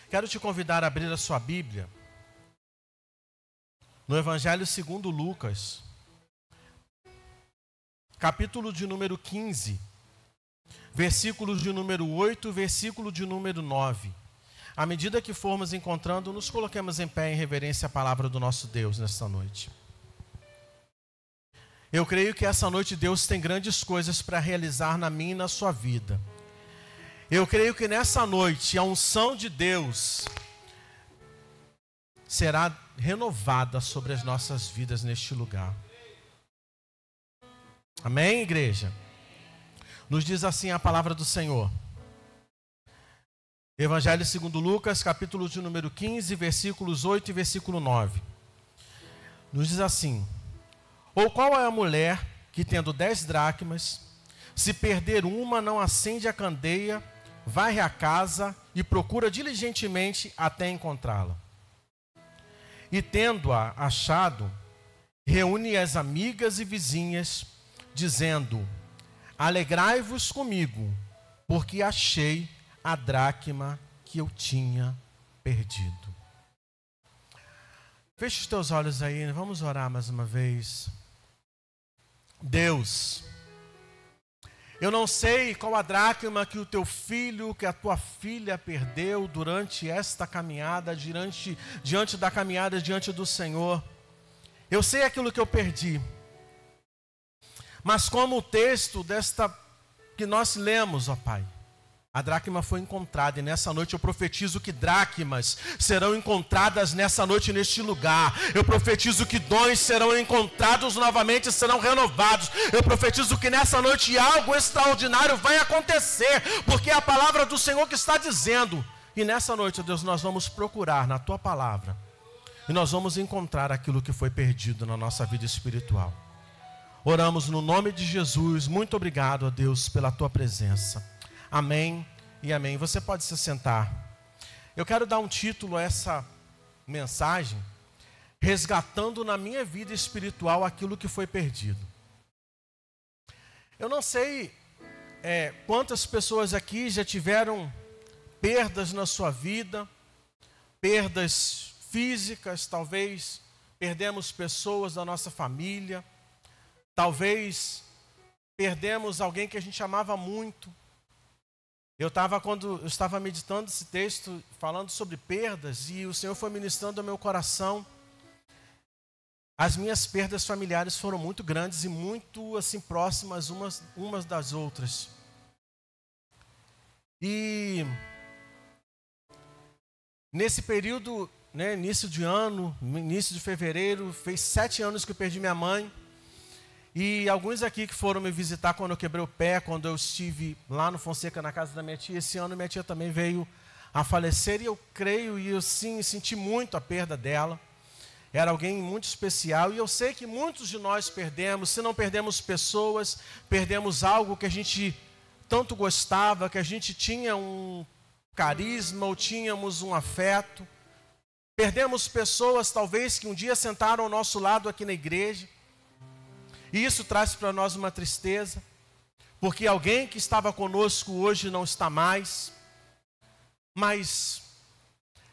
Quero te convidar a abrir a sua Bíblia no Evangelho segundo Lucas, capítulo de número 15, versículos de número 8, versículo de número 9. À medida que formos encontrando, nos coloquemos em pé em reverência à palavra do nosso Deus nesta noite. Eu creio que essa noite Deus tem grandes coisas para realizar na minha e na sua vida. Eu creio que nessa noite a unção de Deus será renovada sobre as nossas vidas neste lugar. Amém, igreja? Nos diz assim a palavra do Senhor. Evangelho segundo Lucas, capítulo de número 15, versículos 8 e versículo 9. Nos diz assim: ou qual é a mulher que, tendo 10 dracmas, se perder uma, não acende a candeia, varre a casa e procura diligentemente até encontrá-la? E tendo-a achado, reúne as amigas e vizinhas, dizendo: alegrai-vos comigo, porque achei a dracma que eu tinha perdido. Feche os teus olhos aí, vamos orar mais uma vez. Deus, eu não sei qual a dracma que o teu filho, que a tua filha perdeu durante esta caminhada, diante da caminhada diante do Senhor. Eu sei aquilo que eu perdi. Mas como o texto que nós lemos, ó Pai, a dracma foi encontrada, e nessa noite eu profetizo que dracmas serão encontradas nessa noite neste lugar. Eu profetizo que dons serão encontrados novamente, serão renovados. Eu profetizo que nessa noite algo extraordinário vai acontecer, porque é a palavra do Senhor que está dizendo. E nessa noite, Deus, nós vamos procurar na tua palavra, e nós vamos encontrar aquilo que foi perdido na nossa vida espiritual. Oramos no nome de Jesus. Muito obrigado, ó Deus, pela tua presença. Amém e amém. Você pode se sentar. Eu quero dar um título a essa mensagem: resgatando na minha vida espiritual aquilo que foi perdido. Eu não sei quantas pessoas aqui já tiveram perdas na sua vida, perdas físicas, talvez perdemos pessoas da nossa família, talvez perdemos alguém que a gente amava muito. Quando eu estava meditando esse texto, falando sobre perdas, e o Senhor foi ministrando ao meu coração. As minhas perdas familiares foram muito grandes e muito assim próximas umas das outras. E nesse período, início de ano, início de fevereiro, fez 7 anos que eu perdi minha mãe. E alguns aqui que foram me visitar quando eu quebrei o pé, quando eu estive lá no Fonseca, na casa da minha tia, esse ano minha tia também veio a falecer, e eu creio, e eu sim senti muito a perda dela. Era alguém muito especial, e eu sei que muitos de nós perdemos. Se não perdemos pessoas, perdemos algo que a gente tanto gostava, que a gente tinha um carisma, ou tínhamos um afeto. Perdemos pessoas talvez que um dia sentaram ao nosso lado aqui na igreja. E isso traz para nós uma tristeza, porque alguém que estava conosco hoje não está mais. Mas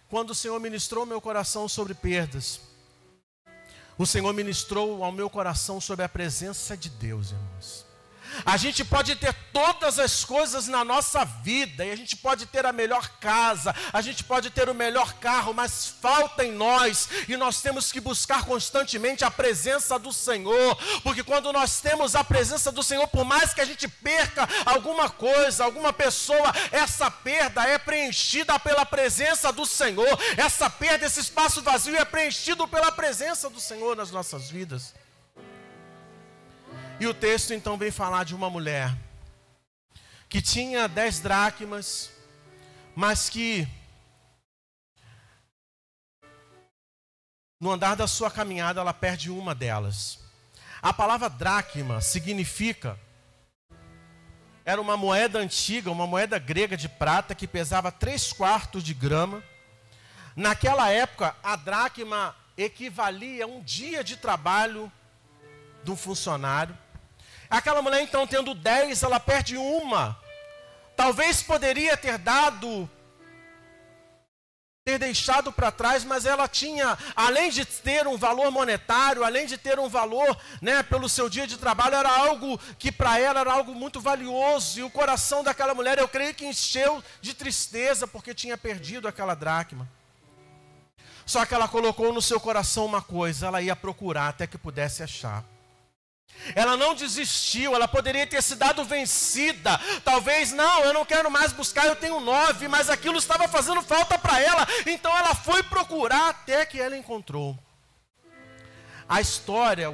quando o Senhor ministrou meu coração sobre perdas, o Senhor ministrou ao meu coração sobre a presença de Deus, irmãos. A gente pode ter todas as coisas na nossa vida, e a gente pode ter a melhor casa, a gente pode ter o melhor carro, mas falta em nós, e nós temos que buscar constantemente a presença do Senhor, porque quando nós temos a presença do Senhor, por mais que a gente perca alguma coisa, alguma pessoa, essa perda é preenchida pela presença do Senhor. Essa perda, esse espaço vazio é preenchido pela presença do Senhor nas nossas vidas. E o texto então vem falar de uma mulher que tinha 10 dracmas, mas que no andar da sua caminhada ela perde uma delas. A palavra dracma significa, era uma moeda antiga, uma moeda grega de prata que pesava 3/4 de grama. Naquela época, a dracma equivalia a um dia de trabalho de um funcionário. Aquela mulher então, tendo 10, ela perde uma. Talvez poderia ter dado ter deixado para trás, mas ela tinha, além de ter um valor monetário, além de ter um valor, né, pelo seu dia de trabalho, era algo que para ela era algo muito valioso. E o coração daquela mulher, eu creio que encheu de tristeza, porque tinha perdido aquela dracma. Só que ela colocou no seu coração uma coisa: ela ia procurar até que pudesse achar. Ela não desistiu, ela poderia ter se dado vencida. Talvez, não, eu não quero mais buscar, eu tenho 9, mas aquilo estava fazendo falta para ela. Então ela foi procurar até que ela encontrou. A história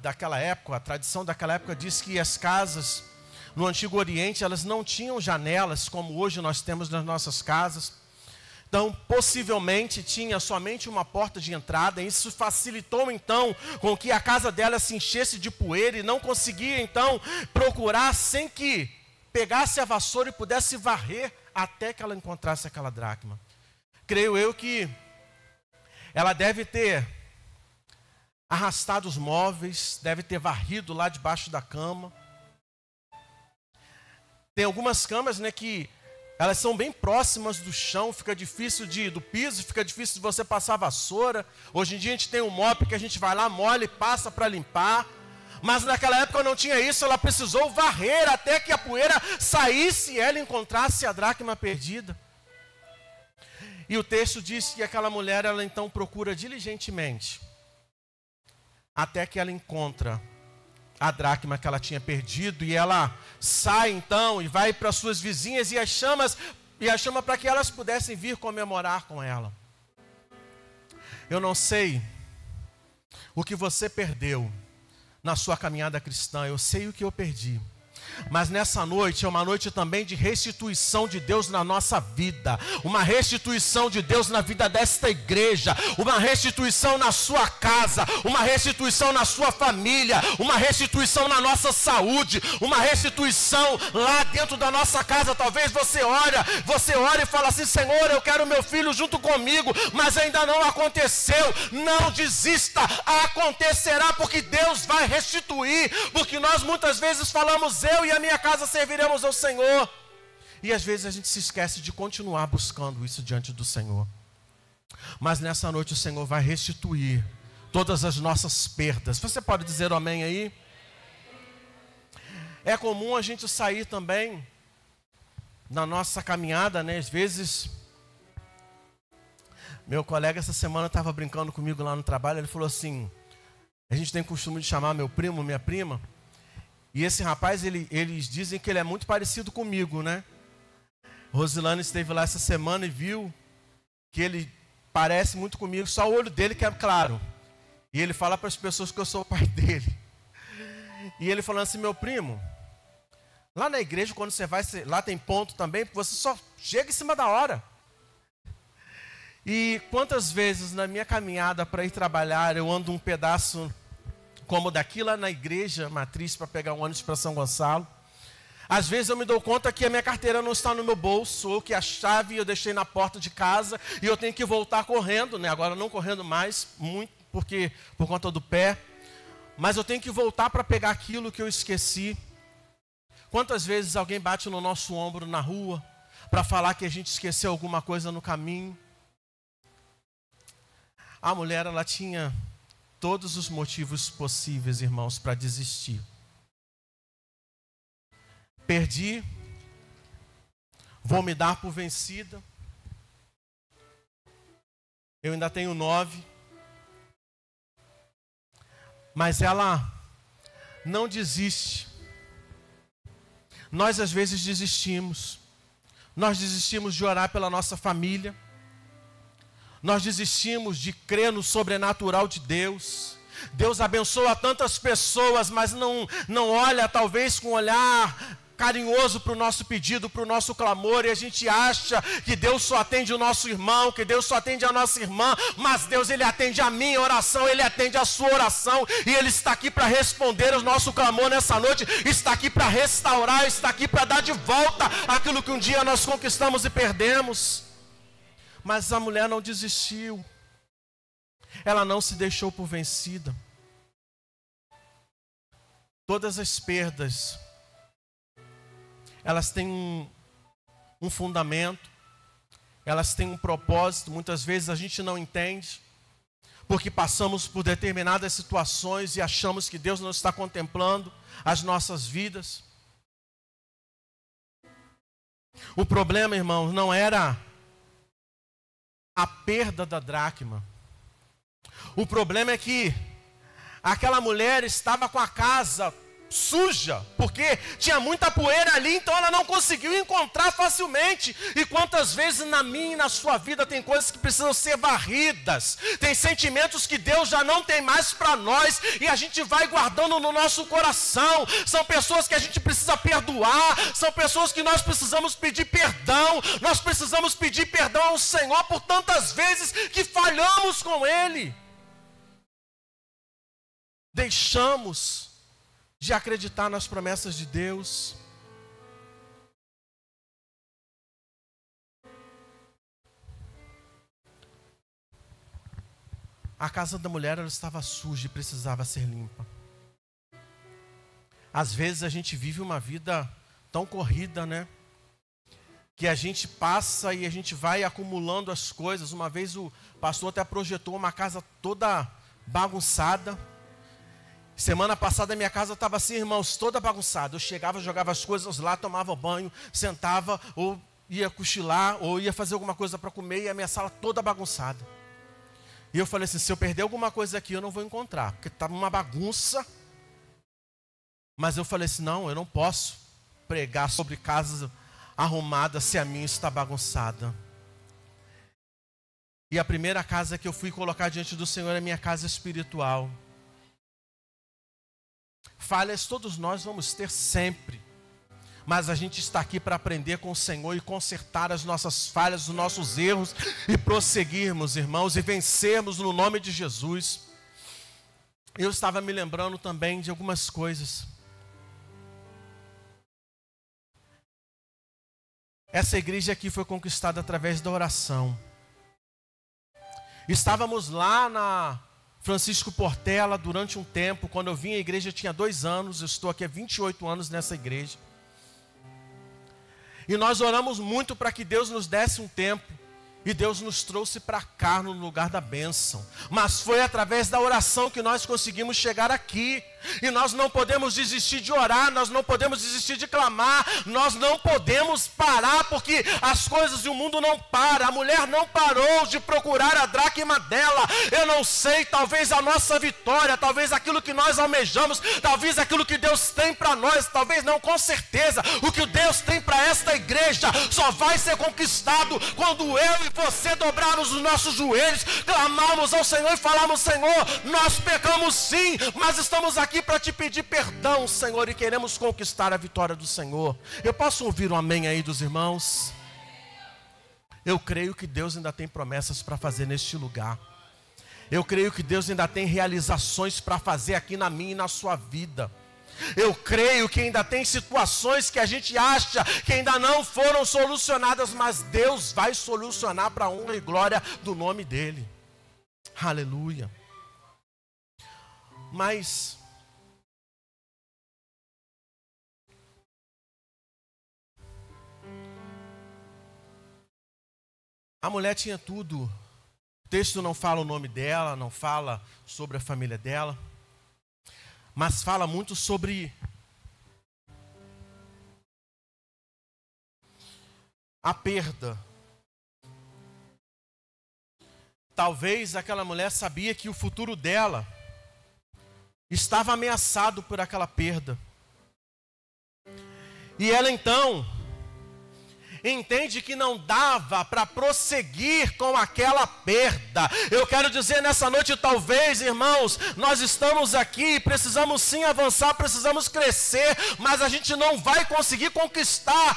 daquela época, a tradição daquela época diz que as casas no Antigo Oriente, elas não tinham janelas como hoje nós temos nas nossas casas. Então, possivelmente, tinha somente uma porta de entrada. Isso facilitou, então, com que a casa dela se enchesse de poeira e não conseguia, então, procurar sem que pegasse a vassoura e pudesse varrer até que ela encontrasse aquela dracma. Creio eu que ela deve ter arrastado os móveis, deve ter varrido lá debaixo da cama. Tem algumas camas, né, que elas são bem próximas do chão, fica difícil do piso, fica difícil de você passar a vassoura. Hoje em dia a gente tem um mop que a gente vai lá, molha e passa para limpar. Mas naquela época não tinha isso, ela precisou varrer até que a poeira saísse e ela encontrasse a dracma perdida. E o texto diz que aquela mulher, ela então procura diligentemente, até que ela encontra a dracma que ela tinha perdido, e ela sai então e vai para suas vizinhas e as chama para que elas pudessem vir comemorar com ela. Eu não sei o que você perdeu na sua caminhada cristã, eu sei o que eu perdi. Mas nessa noite é uma noite também de restituição de Deus na nossa vida. Uma restituição de Deus na vida desta igreja. Uma restituição na sua casa. Uma restituição na sua família. Uma restituição na nossa saúde. Uma restituição lá dentro da nossa casa. Talvez você ore e fala assim: Senhor, eu quero meu filho junto comigo, mas ainda não aconteceu. Não desista, acontecerá, porque Deus vai restituir. Porque nós muitas vezes falamos: eu e a minha casa serviremos ao Senhor. E às vezes a gente se esquece de continuar buscando isso diante do Senhor. Mas nessa noite o Senhor vai restituir todas as nossas perdas. Você pode dizer amém aí? É comum a gente sair também na nossa caminhada, né? Às vezes, meu colega essa semana estava brincando comigo lá no trabalho. Ele falou assim: a gente tem costume de chamar meu primo, minha prima. E esse rapaz, eles dizem que ele é muito parecido comigo, né? Rosilane esteve lá essa semana e viu que ele parece muito comigo, só o olho dele que é claro. E ele fala para as pessoas que eu sou o pai dele. E ele falando assim: meu primo, lá na igreja, quando você vai, lá tem ponto também, você só chega em cima da hora. E quantas vezes na minha caminhada para ir trabalhar, eu ando um pedaço como daqui lá na igreja matriz para pegar um ônibus para São Gonçalo. Às vezes eu me dou conta que a minha carteira não está no meu bolso, ou que a chave eu deixei na porta de casa e eu tenho que voltar correndo, né? Agora não correndo mais, muito, porque por conta do pé. Mas eu tenho que voltar para pegar aquilo que eu esqueci. Quantas vezes alguém bate no nosso ombro na rua para falar que a gente esqueceu alguma coisa no caminho? A mulher, ela tinha todos os motivos possíveis, irmãos, para desistir. Perdi, vou me dar por vencida, eu ainda tenho 9, mas ela não desiste. Nós às vezes desistimos. Nós desistimos de orar pela nossa família. Nós desistimos de crer no sobrenatural de Deus. Deus abençoa tantas pessoas, mas não olha talvez com um olhar carinhoso para o nosso pedido, para o nosso clamor, e a gente acha que Deus só atende o nosso irmão, que Deus só atende a nossa irmã, mas Deus, Ele atende a minha oração, Ele atende a sua oração, e Ele está aqui para responder o nosso clamor nessa noite, está aqui para restaurar, está aqui para dar de volta aquilo que um dia nós conquistamos e perdemos. Mas a mulher não desistiu, ela não se deixou por vencida. Todas as perdas, elas têm um fundamento, elas têm um propósito, muitas vezes a gente não entende, porque passamos por determinadas situações e achamos que Deus não está contemplando as nossas vidas. O problema, irmãos, não era a perda da dracma. O problema é que aquela mulher estava com a casa suja, porque tinha muita poeira ali, então ela não conseguiu encontrar facilmente. E quantas vezes na minha e na sua vida tem coisas que precisam ser varridas, tem sentimentos que Deus já não tem mais para nós, e a gente vai guardando no nosso coração. São pessoas que a gente precisa perdoar, são pessoas que nós precisamos pedir perdão, nós precisamos pedir perdão ao Senhor por tantas vezes que falhamos com Ele. Deixamos de acreditar nas promessas de Deus. A casa da mulher, ela estava suja e precisava ser limpa. Às vezes a gente vive uma vida tão corrida, né? Que a gente passa e a gente vai acumulando as coisas. Uma vez o pastor até projetou uma casa toda bagunçada. Semana passada minha casa estava assim, irmãos, toda bagunçada. Eu chegava, jogava as coisas lá, tomava banho, sentava, ou ia cochilar, ou ia fazer alguma coisa para comer, e a minha sala toda bagunçada. E eu falei assim, se eu perder alguma coisa aqui, eu não vou encontrar, porque estava uma bagunça. Mas eu falei assim, não, eu não posso pregar sobre casas arrumadas se a minha está bagunçada. E a primeira casa que eu fui colocar diante do Senhor é a minha casa espiritual. Falhas todos nós vamos ter sempre, mas a gente está aqui para aprender com o Senhor e consertar as nossas falhas, os nossos erros, e prosseguirmos, irmãos, e vencermos no nome de Jesus. Eu estava me lembrando também de algumas coisas. Essa igreja aqui foi conquistada através da oração. Estávamos lá na Francisco Portela durante um tempo. Quando eu vim à igreja eu tinha 2 anos, eu estou aqui há 28 anos nessa igreja. E nós oramos muito para que Deus nos desse um tempo. E Deus nos trouxe para cá no lugar da bênção. Mas foi através da oração que nós conseguimos chegar aqui. E nós não podemos desistir de orar, nós não podemos desistir de clamar, nós não podemos parar, porque as coisas e o mundo não param. A mulher não parou de procurar a dracma dela. Eu não sei, talvez a nossa vitória, talvez aquilo que nós almejamos, talvez aquilo que Deus tem para nós, talvez não, com certeza, o que Deus tem para esta igreja só vai ser conquistado quando eu e você dobrarmos os nossos joelhos, clamarmos ao Senhor e falarmos, Senhor, nós pecamos sim, mas estamos aqui para te pedir perdão, Senhor, e queremos conquistar a vitória do Senhor. Eu posso ouvir um amém aí dos irmãos? Eu creio que Deus ainda tem promessas para fazer neste lugar. Eu creio que Deus ainda tem realizações para fazer aqui na minha e na sua vida. Eu creio que ainda tem situações que a gente acha que ainda não foram solucionadas, mas Deus vai solucionar para a honra e glória do nome dEle. Aleluia. Mas a mulher tinha tudo. O texto não fala o nome dela, não fala sobre a família dela, mas fala muito sobre a perda. Talvez aquela mulher sabia que o futuro dela estava ameaçado por aquela perda. E ela então entende que não dava para prosseguir com aquela perda. Eu quero dizer nessa noite, talvez, irmãos, nós estamos aqui e precisamos sim avançar, precisamos crescer, mas a gente não vai conseguir conquistar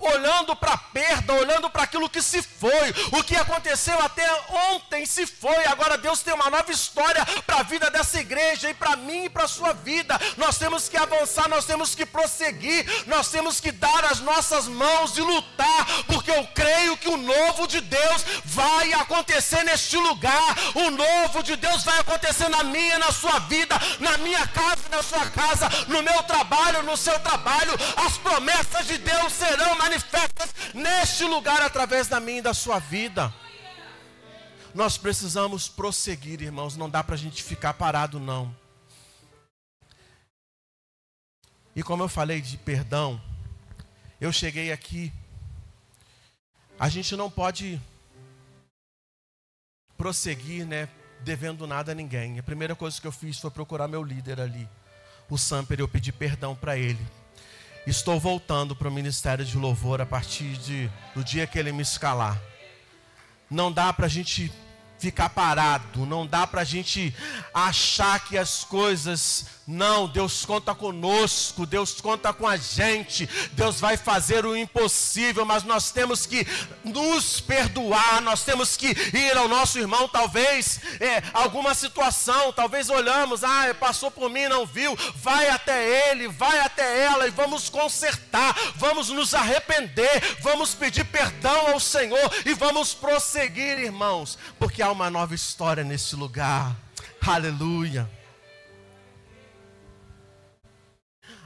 olhando para a perda, olhando para aquilo que se foi. O que aconteceu até ontem se foi. Agora Deus tem uma nova história para a vida dessa igreja e para mim e para a sua vida. Nós temos que avançar, nós temos que prosseguir, nós temos que dar as nossas mãos e lutar, porque eu creio que o novo de Deus vai acontecer neste lugar. O novo de Deus vai acontecer na minha e na sua vida, na minha casa e na sua casa, no meu trabalho, no seu trabalho. As promessas de Deus serão manifestadas manifestas neste lugar através da minha e da sua vida. Nós precisamos prosseguir, irmãos. Não dá para a gente ficar parado, não. E como eu falei de perdão, eu cheguei aqui. A gente não pode prosseguir, né, devendo nada a ninguém. A primeira coisa que eu fiz foi procurar meu líder ali, o Samper, eu pedi perdão para ele. Estou voltando para o Ministério de Louvor a partir do dia que ele me escalar. Não dá para a gente ficar parado, não dá para a gente achar que as coisas... Não, Deus conta conosco, Deus conta com a gente, Deus vai fazer o impossível, mas nós temos que nos perdoar, nós temos que ir ao nosso irmão, talvez alguma situação, talvez olhamos, passou por mim, não viu, vai até ele, vai até ela e vamos consertar, vamos nos arrepender, vamos pedir perdão ao Senhor e vamos prosseguir, irmãos, porque há uma nova história nesse lugar. Aleluia.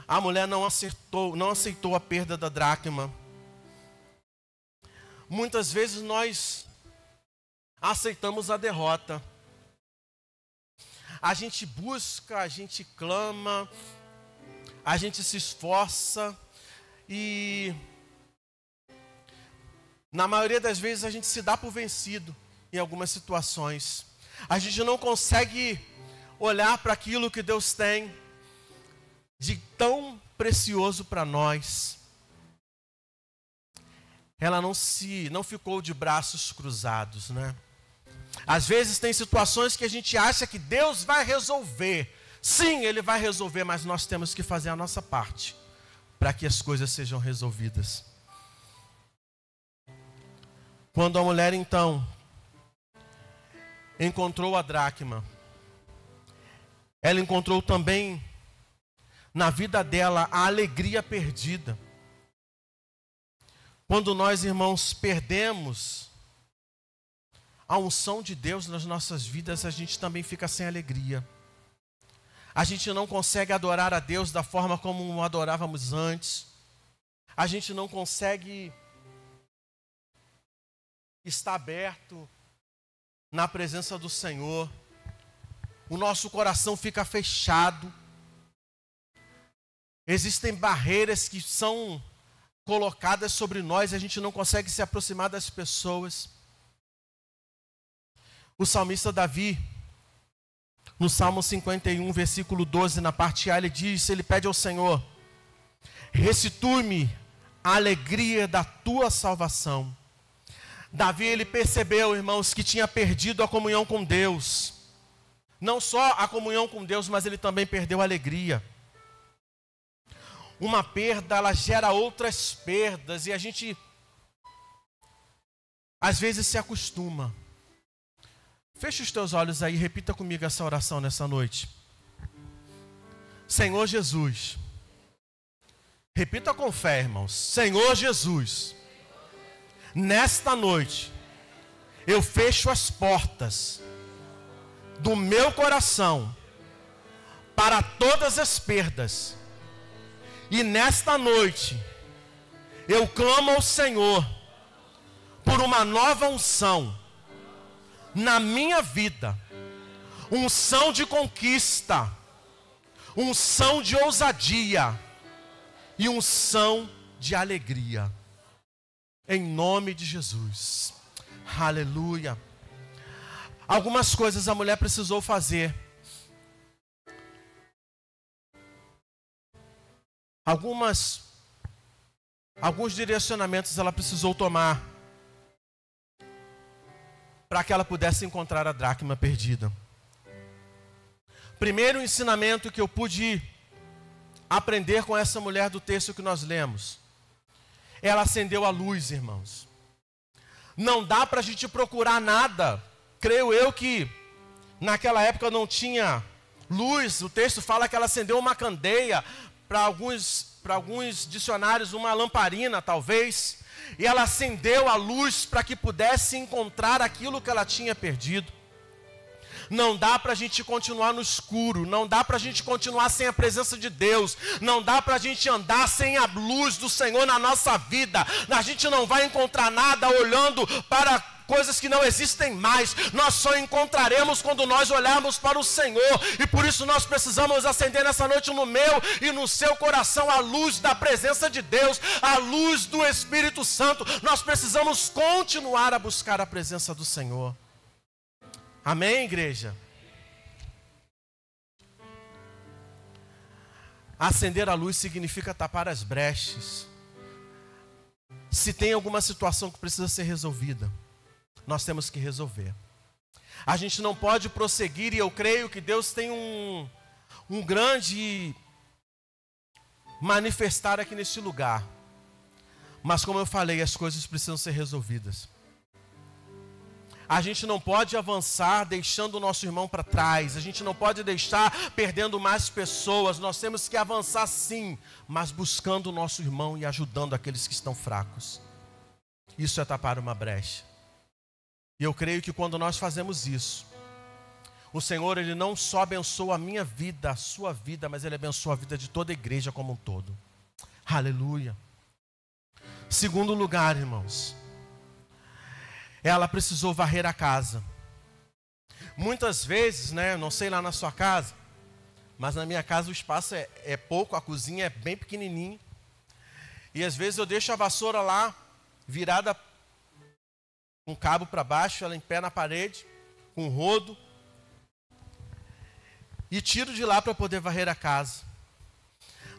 A mulher não aceitou a perda da dracma. Muitas vezes nós aceitamos a derrota. A gente busca, a gente clama, a gente se esforça e na maioria das vezes a gente se dá por vencido em algumas situações. A gente não consegue olhar para aquilo que Deus tem de tão precioso para nós. Ela não ficou de braços cruzados, né? Às vezes tem situações que a gente acha que Deus vai resolver. Sim, Ele vai resolver, mas nós temos que fazer a nossa parte para que as coisas sejam resolvidas. Quando a mulher então encontrou a dracma, ela encontrou também na vida dela a alegria perdida. Quando nós, irmãos, perdemos a unção de Deus nas nossas vidas, a gente também fica sem alegria. A gente não consegue adorar a Deus da forma como o adorávamos antes. A gente não consegue estar aberto na presença do Senhor. O nosso coração fica fechado. Existem barreiras que são colocadas sobre nós, a gente não consegue se aproximar das pessoas. O salmista Davi, no Salmo 51, versículo 12, na parte A, ele pede ao Senhor: restitui-me a alegria da tua salvação. Davi, ele percebeu, irmãos, que tinha perdido a comunhão com Deus. Não só a comunhão com Deus, mas ele também perdeu a alegria. Uma perda, ela gera outras perdas e a gente às vezes se acostuma. Feche os teus olhos aí, repita comigo essa oração nessa noite. Senhor Jesus, repita com fé, irmãos. Senhor Jesus, nesta noite eu fecho as portas do meu coração para todas as perdas. E nesta noite, eu clamo ao Senhor por uma nova unção na minha vida. Unção de conquista, unção de ousadia e unção de alegria. Em nome de Jesus. Aleluia. Algumas coisas a mulher precisou fazer. Alguns direcionamentos ela precisou tomar para que ela pudesse encontrar a dracma perdida. Primeiro ensinamento que eu pude aprender com essa mulher do texto que nós lemos: ela acendeu a luz, irmãos. Não dá para a gente procurar nada. Creio eu que naquela época não tinha luz. O texto fala que ela acendeu uma candeia. Para alguns dicionários, uma lamparina, talvez. E ela acendeu a luz para que pudesse encontrar aquilo que ela tinha perdido. Não dá para a gente continuar no escuro, não dá para a gente continuar sem a presença de Deus, não dá para a gente andar sem a luz do Senhor na nossa vida. A gente não vai encontrar nada olhando para coisas que não existem mais. Nós só encontraremos quando nós olharmos para o Senhor. E por isso nós precisamos acender nessa noite no meu e no seu coração a luz da presença de Deus, a luz do Espírito Santo. Nós precisamos continuar a buscar a presença do Senhor. Amém, igreja? Acender a luz significa tapar as brechas. Se tem alguma situação que precisa ser resolvida, nós temos que resolver. A gente não pode prosseguir, e eu creio que Deus tem um grande manifestar aqui neste lugar. Mas como eu falei, as coisas precisam ser resolvidas. A gente não pode avançar deixando o nosso irmão para trás. A gente não pode deixar perdendo mais pessoas. Nós temos que avançar sim, mas buscando o nosso irmão e ajudando aqueles que estão fracos. Isso é tapar uma brecha. E eu creio que quando nós fazemos isso, o Senhor, Ele não só abençoa a minha vida, a sua vida, mas Ele abençoa a vida de toda a igreja como um todo. Aleluia. Segundo lugar, irmãos, ela precisou varrer a casa. Muitas vezes, não sei lá na sua casa, mas na minha casa o espaço é pouco, a cozinha é bem pequenininha. E às vezes eu deixo a vassoura lá, virada um cabo para baixo, ela em pé na parede, com um rodo, e tiro de lá para poder varrer a casa.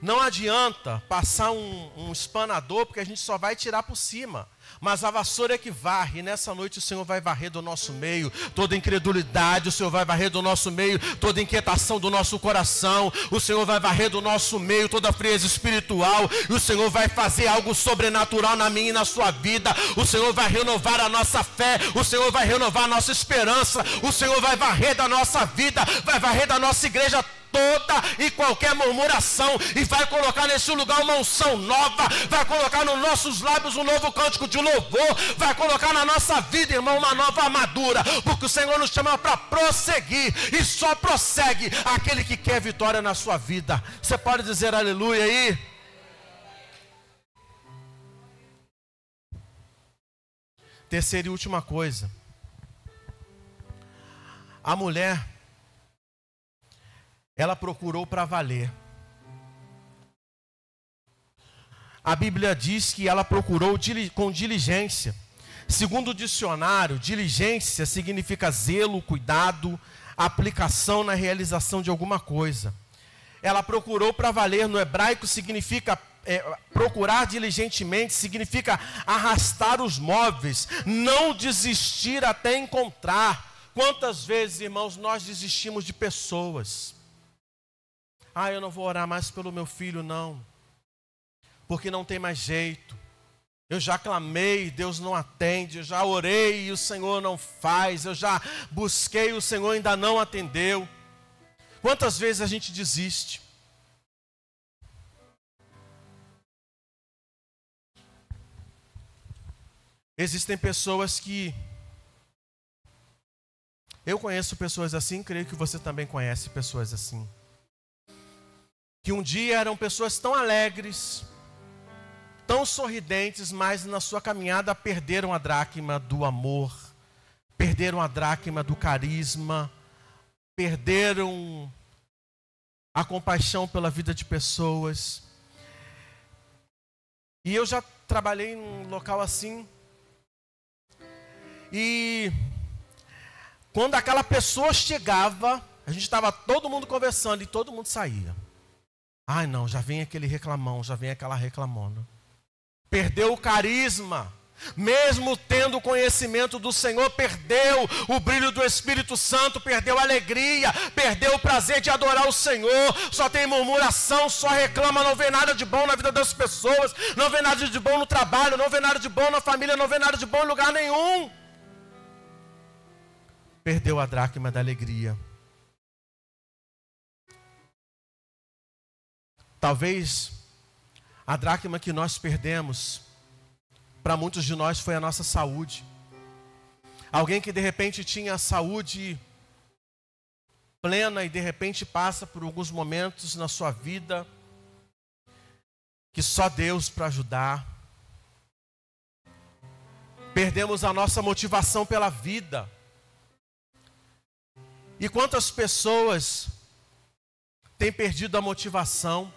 Não adianta passar um espanador, porque a gente só vai tirar por cima. Mas a vassoura é que varre. E nessa noite o Senhor vai varrer do nosso meio toda incredulidade. O Senhor vai varrer do nosso meio toda inquietação do nosso coração. O Senhor vai varrer do nosso meio toda frieza espiritual. E o Senhor vai fazer algo sobrenatural na minha e na sua vida. O Senhor vai renovar a nossa fé. O Senhor vai renovar a nossa esperança. O Senhor vai varrer da nossa vida, vai varrer da nossa igreja toda e qualquer murmuração, e vai colocar nesse lugar uma unção nova, vai colocar nos nossos lábios um novo cântico de louvor, vai colocar na nossa vida, irmão, uma nova armadura, porque o Senhor nos chama para prosseguir, e só prossegue aquele que quer vitória na sua vida. Você pode dizer aleluia aí? Terceira e última coisa, a mulher, ela procurou para valer. A Bíblia diz que ela procurou com diligência. Segundo o dicionário, diligência significa zelo, cuidado, aplicação na realização de alguma coisa. Ela procurou para valer, no hebraico significa procurar diligentemente, significa arrastar os móveis, não desistir até encontrar. Quantas vezes, irmãos, nós desistimos de pessoas? Eu não vou orar mais pelo meu filho, não, porque não tem mais jeito. Eu já clamei, Deus não atende. Eu já orei e o Senhor não faz. Eu já busquei, o Senhor ainda não atendeu. Quantas vezes a gente desiste? Existem pessoas que... Eu conheço pessoas assim, creio que você também conhece pessoas assim. Que um dia eram pessoas tão alegres, tão sorridentes, mas na sua caminhada perderam a dracma do amor, perderam a dracma do carisma, perderam a compaixão pela vida de pessoas. E eu já trabalhei em um local assim, e quando aquela pessoa chegava, a gente estava todo mundo conversando e todo mundo saía. Não, já vem aquele reclamão, já vem aquela reclamona. Perdeu o carisma, mesmo tendo conhecimento do Senhor, perdeu o brilho do Espírito Santo, perdeu a alegria, perdeu o prazer de adorar o Senhor. Só tem murmuração, só reclama, não vê nada de bom na vida das pessoas, não vê nada de bom no trabalho, não vê nada de bom na família, não vê nada de bom em lugar nenhum. Perdeu a dracma da alegria. Talvez a dracma que nós perdemos, para muitos de nós, foi a nossa saúde. Alguém que de repente tinha saúde plena e de repente passa por alguns momentos na sua vida que só Deus para ajudar. Perdemos a nossa motivação pela vida. E quantas pessoas têm perdido a motivação?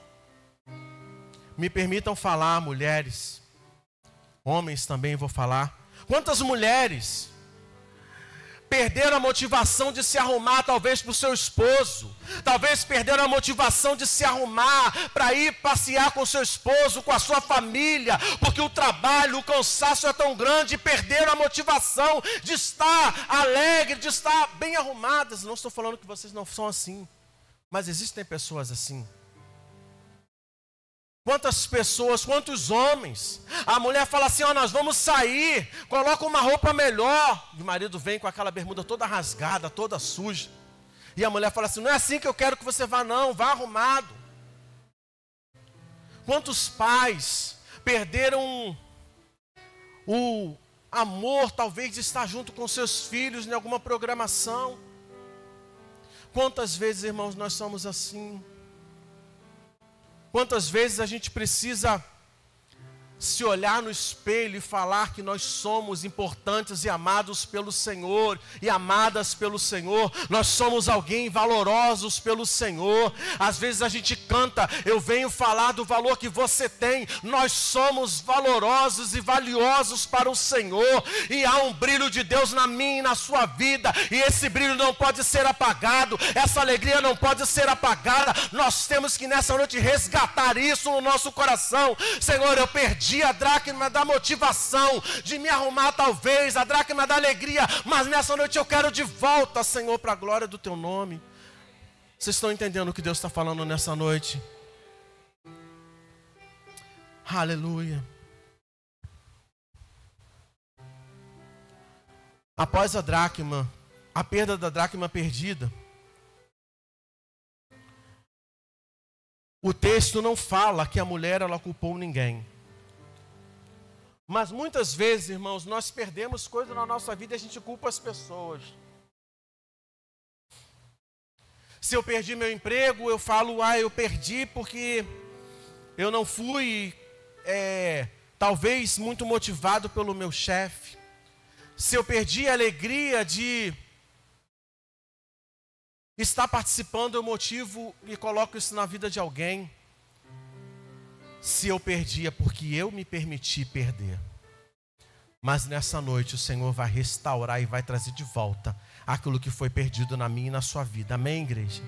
Me permitam falar, mulheres, homens também vou falar. Quantas mulheres perderam a motivação de se arrumar talvez para o seu esposo, talvez perderam a motivação de se arrumar para ir passear com o seu esposo, com a sua família, porque o trabalho, o cansaço é tão grande, e perderam a motivação de estar alegre, de estar bem arrumadas. Não estou falando que vocês não são assim, mas existem pessoas assim. Quantas pessoas, quantos homens, a mulher fala assim, ó, nós vamos sair, coloca uma roupa melhor, e o marido vem com aquela bermuda toda rasgada, toda suja, e a mulher fala assim, não é assim que eu quero que você vá não, vá arrumado. Quantos pais perderam o amor, talvez, de estar junto com seus filhos em alguma programação? Quantas vezes, irmãos, nós somos assim? Quantas vezes a gente precisa se olhar no espelho e falar que nós somos importantes e amados pelo Senhor, e amadas pelo Senhor, nós somos alguém valorosos pelo Senhor. Às vezes a gente canta, eu venho falar do valor que você tem, nós somos valorosos e valiosos para o Senhor, e há um brilho de Deus na minha e na sua vida, e esse brilho não pode ser apagado, essa alegria não pode ser apagada. Nós temos que nessa noite resgatar isso no nosso coração. Senhor, eu perdi a dracma da motivação de me arrumar talvez, a dracma da alegria, mas nessa noite eu quero de volta, Senhor, para a glória do teu nome. Vocês estão entendendo o que Deus está falando nessa noite? Aleluia. Após a dracma, a perda da dracma perdida, o texto não fala que a mulher ela culpou ninguém. Mas muitas vezes, irmãos, nós perdemos coisas na nossa vida e a gente culpa as pessoas. Se eu perdi meu emprego, eu falo, eu perdi porque eu não fui, talvez, muito motivado pelo meu chefe. Se eu perdi a alegria de estar participando, eu motivo e coloco isso na vida de alguém. Se eu perdi é porque eu me permiti perder. Mas nessa noite o Senhor vai restaurar e vai trazer de volta aquilo que foi perdido na minha e na sua vida. Amém, igreja?